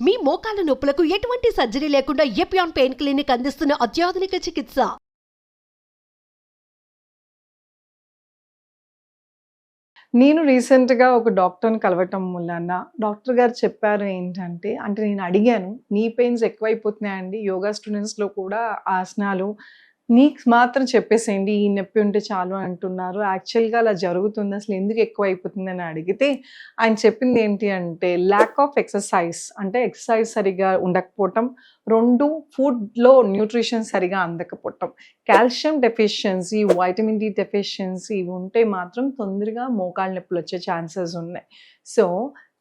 మీ మోకాల నొప్పులకు ఎటువంటి సర్జరీ లేకుండా ఎపియాన్ పెయిన్ క్లినిక్ అందిస్తున్న అత్యాధునిక చికిత్స. నేను రీసెంట్‌గా ఒక డాక్టర్‌ని కలవటం మూలాన డాక్టర్ గారు చెప్పారు ఏంటంటే, నేను అడిగాను, "నీ పెయిన్స్ ఎక్కువైపోతున్నాయండి. యోగా స్టూడెంట్స్‌లో కూడా ఆసనాలు నీకు మాత్రం చెప్పేసేయండి. ఈ నొప్పి ఉంటే చాలు అంటున్నారు. యాక్చువల్‌గా అలా జరుగుతుందా? అసలు ఎందుకు ఎక్కువైపోతుందని" అడిగితే ఆయన చెప్పింది ఏంటి అంటే, ల్యాక్ ఆఫ్ ఎక్సర్సైజ్. అంటే ఎక్సర్సైజ్ సరిగ్గా ఉండకపోవటం. 2 ఫుడ్‌లో న్యూట్రిషన్ సరిగ్గా అందకపోవటం. Calcium deficiency, vitamin D deficiency ఇవి ఉంటే మాత్రం తొందరగా మోకాళ్ళ నొప్పులు వచ్చే ఛాన్సెస్ ఉన్నాయి. సో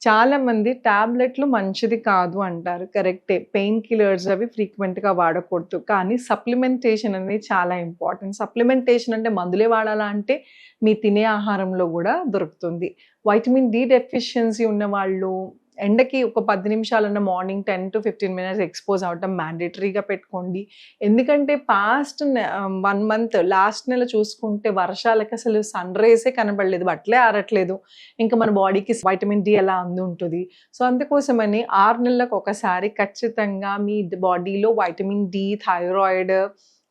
చాలామంది టాబ్లెట్లు మంచిది కాదు అంటారు. కరెక్టే. పెయిన్ కిల్లర్స్ అవి ఫ్రీక్వెంట్‌గా వాడకూడదు. కానీ సప్లిమెంటేషన్ అనేది చాలా ఇంపార్టెంట్. సప్లిమెంటేషన్ అంటే మందులే వాడాలా అంటే మీ తినే ఆహారంలో గూడా దొరుకుతుంది. వైటమిన్ డి డెఫిషియన్సీ ఉన్నవాళ్ళు ఎండకి ఒక 10 నిమిషాలన్నా మార్నింగ్ 10-15 మినిట్స్ ఎక్స్‌పోజ్ అవ్వటం మ్యాండేటరీగా పెట్టుకోండి. ఎందుకంటే 1 మంత్ లాస్ట్ నెల చూసుకుంటే వర్షాలకి అసలు సన్ రేసే కనబడలేదు. బట్టలే ఆరట్లేదు. ఇంకా మన బాడీకి వైటమిన్ డి ఎలా అందుంటది. సో అందుకోసమని 6 నెలలకు ఒకసారి ఖచ్చితంగా మీ బాడీలో వైటమిన్ డి, థైరాయిడ్,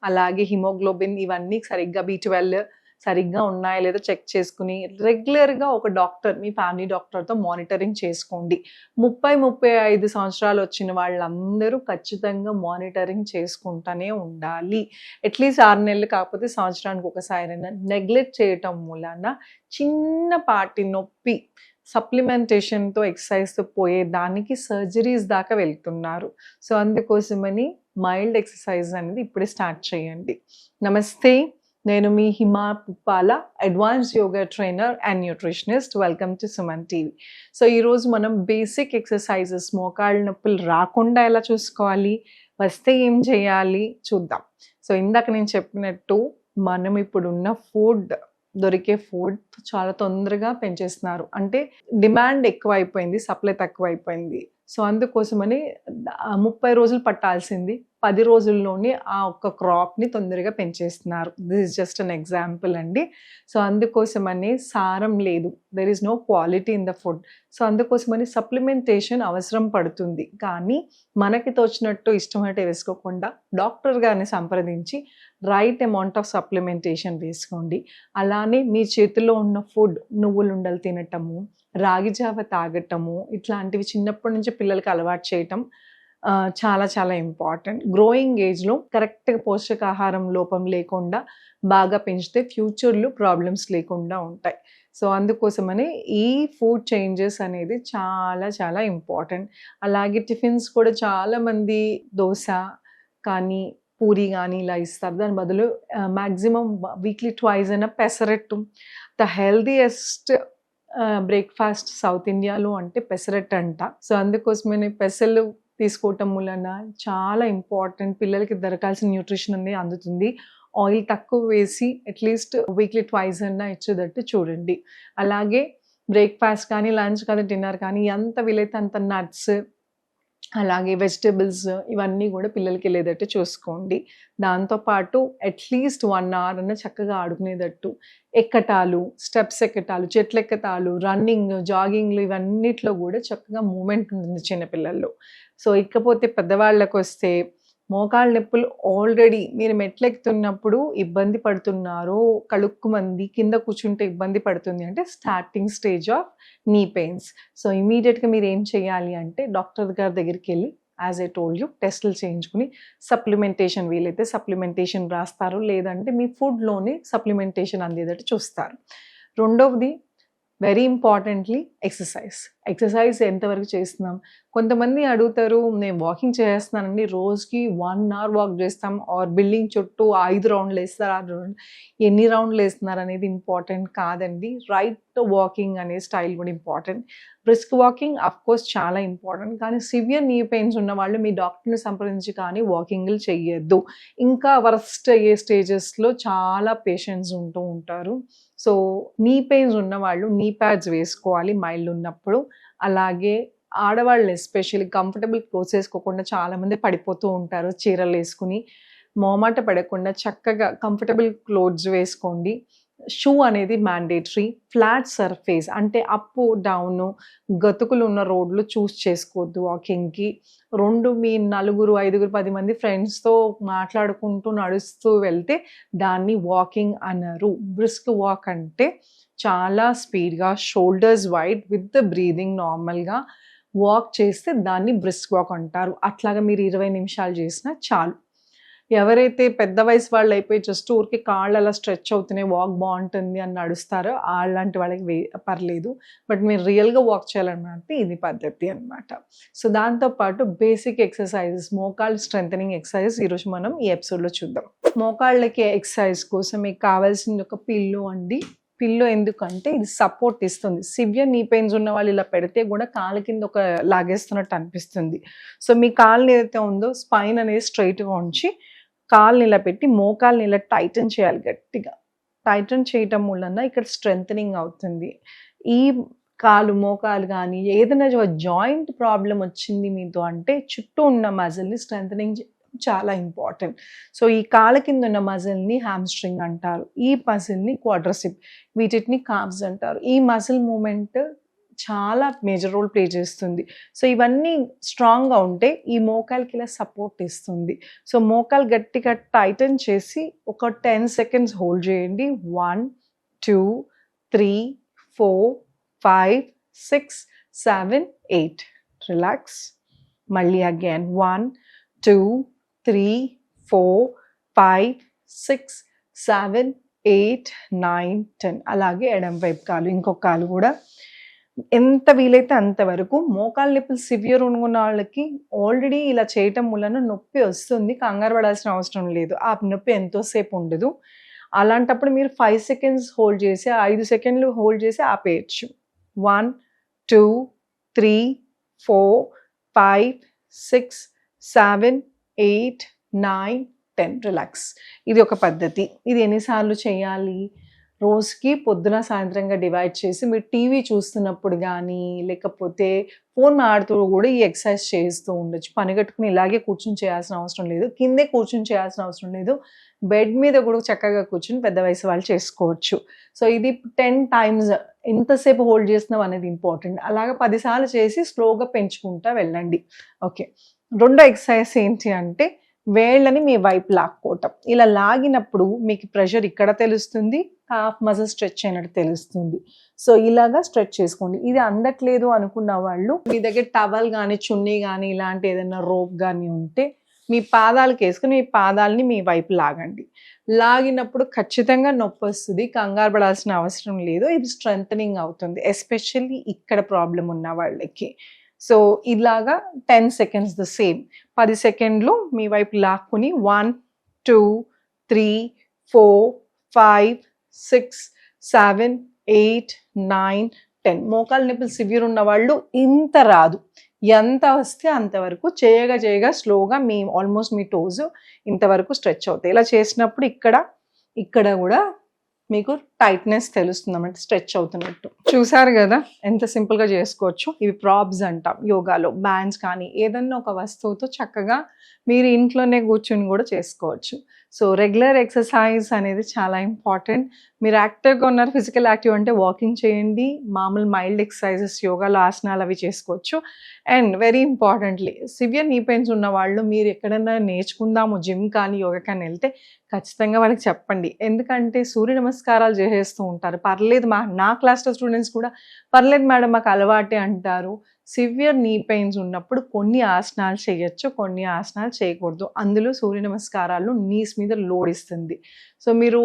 అలాగే హిమోగ్లోబిన్ ఇవన్నీ సరిగ్గా బి12 సరిగ్గా ఉన్నాయా లేదా చెక్ చేసుకుని రెగ్యులర్‌గా ఒక డాక్టర్, మీ ఫ్యామిలీ డాక్టర్‌తో మానిటరింగ్ చేసుకోండి. 35 సంవత్సరాలు వచ్చిన వాళ్ళందరూ ఖచ్చితంగా మానిటరింగ్ చేసుకుంటూనే ఉండాలి. అట్‌లీస్ట్ 6 నెలలు కాకపోతే సంవత్సరానికి ఒకసారైనా. నెగ్లెక్ట్ చేయటం మూలాన చిన్నపాటి నొప్పి సప్లిమెంటేషన్‌తో, ఎక్సర్సైజ్‌తో పోయేదానికి సర్జరీస్ దాకా వెళ్తున్నారు. సో అందుకోసమని మైల్డ్ ఎక్సర్సైజ్ అనేది ఇప్పుడే స్టార్ట్ చేయండి. నమస్తే. నేను మీ Hima Puppala, advanced yoga trainer and nutritionist. Welcome to Suman TV. So ఈరోజు మనం బేసిక్ ఎక్సర్సైజెస్, మోకాళ్ళ నొప్పులు రాకుండా ఎలా చూసుకోవాలి, వస్తే ఏం చేయాలి చూద్దాం. సో ఇందాక నేను చెప్పినట్టు మనం ఇప్పుడున్న దొరికే ఫుడ్ చాలా తొందరగా పెంచేస్తున్నారు. అంటే డిమాండ్ ఎక్కువైపోయింది, సప్లై తక్కువైపోయింది. సో అందుకోసమని 30 రోజులు పట్టాల్సింది 10 రోజుల్లోనే ఆ ఒక్క క్రాప్‌ని తొందరగా పెంచేస్తున్నారు. This is just an example అండి. సో అందుకోసమని సారం లేదు. There is no quality in the food. So అందుకోసమని సప్లిమెంటేషన్ అవసరం పడుతుంది. కానీ మనకి తోచినట్టు ఇష్టమైనట్టు వేసుకోకుండా డాక్టర్ గారిని సంప్రదించి రైట్ అమౌంట్ ఆఫ్ సప్లిమెంటేషన్ వేసుకోండి. అలానే మీ చేతిలో ఉన్న ఫుడ్, నువ్వులుండలు తినటము, రాగి జావ తాగటము, ఇట్లాంటివి చిన్నప్పటి నుంచి పిల్లలకి అలవాటు చేయటం చాలా చాలా ఇంపార్టెంట్. గ్రోయింగ్ ఏజ్‌లో కరెక్ట్‌గా పోషకాహారం లోపం లేకుండా బాగా పెంచితే ఫ్యూచర్‌లో ప్రాబ్లమ్స్ లేకుండా ఉంటాయి. సో అందుకోసమని ఈ ఫుడ్ చేంజెస్ అనేది చాలా చాలా ఇంపార్టెంట్. అలాగే టిఫిన్స్ కూడా చాలామంది దోస కానీ, పూరి కానీ ఇలా ఇస్తారు. దాని బదులు మాక్సిమం వీక్లీ ట్వైస్ అయినా pesarattu. The healthiest breakfast south ఇండియాలో అంటే పెసరట్టు అంట. సో అందుకోసమని పెసలు తీసుకోవటం వలన చాలా ఇంపార్టెంట్. పిల్లలకి దొరకాల్సిన న్యూట్రిషన్ అనేది అందుతుంది. ఆయిల్ తక్కువ వేసి అట్‌లీస్ట్ వీక్లీ ట్వైస్ అన్నా ఇచ్చేటట్టు చూడండి. అలాగే బ్రేక్‌ఫాస్ట్ కానీ, లంచ్ కానీ, డిన్నర్ కానీ ఎంత వీలైతే అంత నట్స్, అలాగే వెజిటబుల్స్ ఇవన్నీ కూడా పిల్లలకి వెళ్ళేటట్టు చూసుకోండి. దాంతోపాటు అట్‌లీస్ట్ 1 అవర్ అన్నా చక్కగా ఆడుకునేటట్టు ఎక్కటాలు, స్టెప్స్ ఎక్కటాలు, చెట్లు ఎక్కటాలు, రన్నింగ్, జాగింగ్‌లు ఇవన్నిట్లో కూడా చక్కగా మూవ్‌మెంట్ ఉంటుంది చిన్నపిల్లల్లో. సో ఇకపోతే పెద్దవాళ్ళకొస్తే మోకాళ్ళ నొప్పులు ఆల్రెడీ మీరు మెట్లెక్కుతున్నప్పుడు ఇబ్బంది పడుతున్నారు, కలుక్కుమంది, కింద కూర్చుంటే ఇబ్బంది పడుతుంది అంటే స్టార్టింగ్ స్టేజ్ ఆఫ్ నీ పెయిన్స్. సో ఇమీడియట్‌గా మీరు ఏం చేయాలి అంటే డాక్టర్ గారి దగ్గరికెళ్ళి యాజ్ ఐ టోల్డ్ యూ టెస్టులు చేయించుకుని సప్లిమెంటేషన్ వీలైతే సప్లిమెంటేషన్ రాస్తారు. లేదంటే మీ ఫుడ్‌లోనే సప్లిమెంటేషన్ అందేటట్టు చూస్తారు. రెండవది వెరీ ఇంపార్టెంట్‌లీ ఎక్సర్సైజ్. ఎక్సర్సైజ్ ఎంతవరకు చేస్తున్నాం? కొంతమంది అడుగుతారు, నేను వాకింగ్ చేస్తున్నానండి, రోజుకి 1 అవర్ వాక్ చేస్తాం ఆర్ బిల్డింగ్ చుట్టూ 5 రౌండ్లు వేస్తారు, 6 రౌండ్లు. ఎన్ని రౌండ్లు వేస్తున్నారు అనేది ఇంపార్టెంట్ కాదండి. రైట్ వాకింగ్ అనే స్టైల్ కూడా ఇంపార్టెంట్. బ్రిస్క్ వాకింగ్ అఫ్కోర్స్ చాలా ఇంపార్టెంట్. కానీ సివియర్ నీ పెయిన్స్ ఉన్న వాళ్ళు మీ డాక్టర్ని సంప్రదించి కానీ వాకింగ్లు చెయ్యొద్దు. ఇంకా వర్స్ట్ అయ్యే స్టేజెస్లో చాలా పేషెంట్స్ ఉంటూ ఉంటారు. సో నీ పెయిన్స్ ఉన్నవాళ్ళు నీ ప్యాడ్స్ వేసుకోవాలి మైల్డ్ ఉన్నప్పుడు. అలాగే ఆడవాళ్ళు ఎస్పెషల్లీ కంఫర్టబుల్ క్లోత్స్ వేసుకోకుండా చాలామంది పడిపోతూ ఉంటారు. చీరలు వేసుకుని మొహమాట పడకుండా చక్కగా కంఫర్టబుల్ క్లోత్స్ వేసుకోండి. షూ అనేది మ్యాండేటరీ. ఫ్లాట్ సర్ఫేస్ అంటే అప్ డౌన్ గతుకులు ఉన్న రోడ్లు చూస్ చేసుకోవద్దు వాకింగ్కి. 2 మీ 4, 5, 10 మంది ఫ్రెండ్స్తో మాట్లాడుకుంటూ నడుస్తూ వెళ్తే దాన్ని వాకింగ్ అనరు. బ్రిస్క్ వాక్ అంటే చాలా స్పీడ్గా shoulders wide with the breathing నార్మల్గా వాక్ చేస్తే దాన్ని బ్రిస్క్ వాక్ అంటారు. అట్లాగా మీరు 20 నిమిషాలు చేసినా చాలు. ఎవరైతే పెద్ద వయసు వాళ్ళు అయిపోయి జస్ట్ ఊరికి కాళ్ళు అలా స్ట్రెచ్ అవుతున్నాయి వాక్ బాగుంటుంది అని నడుస్తారో అలాంటి వాళ్ళకి పర్లేదు. బట్ మీరు రియల్గా వాక్ చేయాలన్నమాట ఇది పద్ధతి అనమాట. సో దాంతోపాటు బేసిక్ ఎక్సర్సైజెస్, మోకాళ్ళు స్ట్రెంథనింగ్ ఎక్సర్సైజెస్ ఈరోజు మనం ఈ ఎపిసోడ్లో చూద్దాం. మోకాళ్ళకి ఎక్సర్సైజ్ కోసం మీకు కావాల్సింది ఒక పిల్లో అండి. పిల్లో ఎందుకంటే ఇది సపోర్ట్ ఇస్తుంది. సివియర్ నీ పెయిన్స్ ఉన్న వాళ్ళు ఇలా పెడితే కూడా కాళ్ళ కింద ఒక లాగేస్తున్నట్టు అనిపిస్తుంది. సో మీ కాళ్ళు ఏదైతే ఉందో స్పైన్ అనేది స్ట్రైట్గా ఉంచి కాళ్ళని ఇలా పెట్టి మోకాళ్ళని ఇలా టైటన్ చేయాలి గట్టిగా. టైటన్ చేయటం వలన ఇక్కడ స్ట్రెంథనింగ్ అవుతుంది. ఈ కాలు మోకాలు కానీ ఏదైనా జాయింట్ ప్రాబ్లం వచ్చింది మీతో అంటే చుట్టూ ఉన్న మజిల్ని స్ట్రెంథనింగ్ చాలా ఇంపార్టెంట్. సో ఈ కాళ్ళ కింద ఉన్న మజిల్ని హ్యామ్స్ట్రింగ్ అంటారు. ఈ మజిల్ని క్వాడ్రసిప్, వీటిని కాబ్స్ అంటారు. ఈ మజిల్ మూమెంట్ చాలా మేజర్ రోల్ ప్లే చేస్తుంది. సో ఇవన్నీ స్ట్రాంగ్గా ఉంటే ఈ మోకాలకి ఇలా సపోర్ట్ ఇస్తుంది. సో మోకాలు గట్టిగా టైటన్ చేసి ఒక 10 seconds హోల్డ్ చేయండి. 1, 2, 3, 4, 5, 6, 7, 8. రిలాక్స్. మళ్ళీ అగైన్ 1, 2, 3, 4, 5, 6, 7, 8, 9, 10. అలాగే ఎడం వైపు కాలు, ఇంకొక కాలు కూడా ఎంత వీలైతే అంతవరకు. మోకాళ్ళ నొప్పులు సివియర్ ఉన్న వాళ్ళకి ఆల్రెడీ ఇలా చేయటం వలన నొప్పి వస్తుంది, కంగారు పడాల్సిన అవసరం లేదు. ఆ నొప్పి ఎంతోసేపు ఉండదు. అలాంటప్పుడు మీరు 5 seconds హోల్డ్ చేసి 5 seconds హోల్డ్ చేసి ఆపేయచ్చు. 1, 2, 3, 4, 5, 6, 7, 8, 9, 10. రిలాక్స్. ఇది ఒక పద్ధతి. ఇది ఎన్నిసార్లు చేయాలి? రోజుకి పొద్దున సాయంత్రంగా డివైడ్ చేసి మీరు టీవీ చూస్తున్నప్పుడు కానీ లేకపోతే ఫోన్ మాడుతూ కూడా ఈ ఎక్సర్సైజ్ చేస్తూ ఉండొచ్చు. పని కట్టుకుని ఇలాగే కూర్చొని చేయాల్సిన అవసరం లేదు, కిందే కూర్చొని చేయాల్సిన అవసరం లేదు. బెడ్ మీద కూడా చక్కగా కూర్చొని పెద్ద వయసు వాళ్ళు చేసుకోవచ్చు. సో ఇది 10 times ఎంతసేపు హోల్డ్ చేస్తున్నాం అనేది ఇంపార్టెంట్. అలాగా 10 సార్లు చేసి స్లోగా పెంచుకుంటా వెళ్ళండి. ఓకే. రెండో ఎక్సర్సైజ్ ఏంటి అంటే వేళ్ళని మీ వైపు లాక్కోవటం. ఇలా లాగినప్పుడు మీకు ప్రెషర్ ఇక్కడ తెలుస్తుంది, కాఫ్ మజిల్ స్ట్రెచ్ అయినట్టు తెలుస్తుంది. సో ఇలాగా స్ట్రెచ్ చేసుకోండి. ఇది అందట్లేదు అనుకున్న వాళ్ళు మీ దగ్గర టవల్ కానీ చున్నీ కానీ ఇలాంటి ఏదైనా రోప్ కానీ ఉంటే మీ పాదాలకు వేసుకుని మీ పాదాలని మీ వైపు లాగండి. లాగినప్పుడు ఖచ్చితంగా నొప్పి వస్తుంది, కంగారు పడాల్సిన అవసరం లేదు. ఇది స్ట్రెంథనింగ్ అవుతుంది, ఎస్పెషల్లీ ఇక్కడ ప్రాబ్లం ఉన్న వాళ్ళకి. సో ఇలాగా 10 seconds ద సేమ్. 10 సెకండ్లు మీ వైపు లాక్కుని 1, 2, 3, 4, 5, 6, 7, 8, 9, 10. మోకాలు నొప్పులు సివియర్ ఉన్న వాళ్ళు ఇంత రాదు, ఎంత వస్తే అంతవరకు చేయగా స్లోగా ఆల్మోస్ట్ మీ టోస్ ఇంతవరకు స్ట్రెచ్ అవుతాయి. ఇలా చేసినప్పుడు ఇక్కడ కూడా మీకు టైట్నెస్ తెలుస్తుంది అన్నమాట, స్ట్రెచ్ అవుతున్నట్టు. చూసారు కదా ఎంత సింపుల్గా చేసుకోవచ్చు. ఇవి ప్రాప్స్ అంటాం యోగాలో. బ్యాండ్స్ కానీ ఏదన్నా ఒక వస్తువుతో చక్కగా మీరు ఇంట్లోనే కూర్చొని కూడా చేసుకోవచ్చు. సో రెగ్యులర్ ఎక్సర్సైజ్ అనేది చాలా ఇంపార్టెంట్. మీరు యాక్టివ్గా ఉన్నారు, ఫిజికల్ యాక్టివ్ అంటే వాకింగ్ చేయండి, మామూలు మైల్డ్ ఎక్సర్సైజెస్ యోగాలో ఆసనాలు అవి చేసుకోవచ్చు. అండ్ వెరీ ఇంపార్టెంట్లీ సివియర్ నీ పెయిన్స్ ఉన్న వాళ్ళు మీరు ఎక్కడైనా నేర్చుకుందాము జిమ్ కానీ యోగా కానీ వెళ్తే ఖచ్చితంగా వాళ్ళకి చెప్పండి. ఎందుకంటే సూర్య నమస్కారాలు చేసేస్తూ ఉంటారు. పర్లేదు, నా క్లాస్లో స్టూడెంట్స్ కూడా పర్లేదు మేడం మాకు అలవాటే అంటారు. సివియర్ నీ పెయిన్స్ ఉన్నప్పుడు కొన్ని ఆసనాలు చేయొచ్చు, కొన్ని ఆసనాలు చేయకూడదు. అందులో సూర్య నమస్కారాలు నీస్ మీద లోడ్ ఇస్తుంది. సో మీరు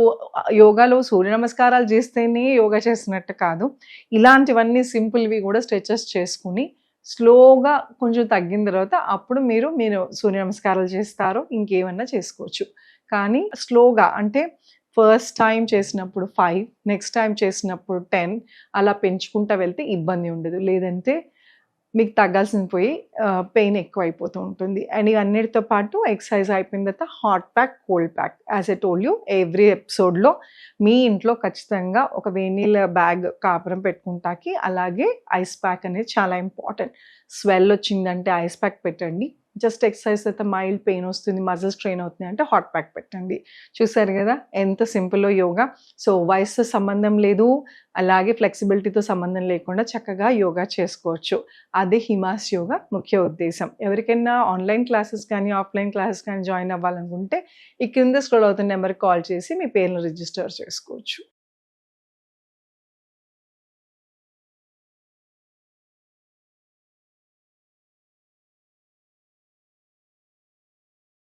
యోగాలో సూర్య నమస్కారాలు చేస్తేనే యోగా చేస్తున్నట్టు కాదు, ఇలాంటివన్నీ సింపుల్వి కూడా స్ట్రెచెస్ చేసుకుని స్లోగా కొంచెం తగ్గిన తర్వాత అప్పుడు మీరు సూర్య నమస్కారాలు చేస్తారో ఇంకేమన్నా చేసుకోవచ్చు. కానీ స్లోగా అంటే ఫస్ట్ టైం చేసినప్పుడు 5, నెక్స్ట్ టైం చేసినప్పుడు 10 అలా పెంచుకుంటూ వెళ్తే ఇబ్బంది ఉండదు. లేదంటే మీకు తగ్గాల్సిన పోయి పెయిన్ ఎక్కువ అయిపోతూ ఉంటుంది. అండ్ ఇవన్నిటితో పాటు ఎక్సర్సైజ్ అయిపోయిన తర్వాత hot pack, cold pack. As I told you every ఎపిసోడ్లో మీ ఇంట్లో ఖచ్చితంగా ఒక వేనీళ్ళ బ్యాగ్ కాపురం పెట్టుకుంటాకి, అలాగే ఐస్ ప్యాక్ అనేది చాలా ఇంపార్టెంట్. స్వెల్ వచ్చిందంటే ఐస్ ప్యాక్ పెట్టండి. జస్ట్ ఎక్సర్సైజ్ అయితే మైల్డ్ పెయిన్ వస్తుంది, మజిల్స్ స్ట్రెయిన్ అవుతుంది అంటే హాట్ ప్యాక్ పెట్టండి. చూసారు కదా ఎంత సింపుల్లో యోగా. సో వయసుతో సంబంధం లేదు, అలాగే ఫ్లెక్సిబిలిటీతో సంబంధం లేకుండా చక్కగా యోగా చేసుకోవచ్చు. అదే హిమాస్ యోగా ముఖ్య ఉద్దేశం. ఎవరికైనా ఆన్లైన్ క్లాసెస్ కానీ ఆఫ్లైన్ క్లాసెస్ కానీ జాయిన్ అవ్వాలనుకుంటే ఈ కింద స్క్రోల్ అవుతున్న నెంబర్కి కాల్ చేసి మీ పేర్లు రిజిస్టర్ చేసుకోవచ్చు.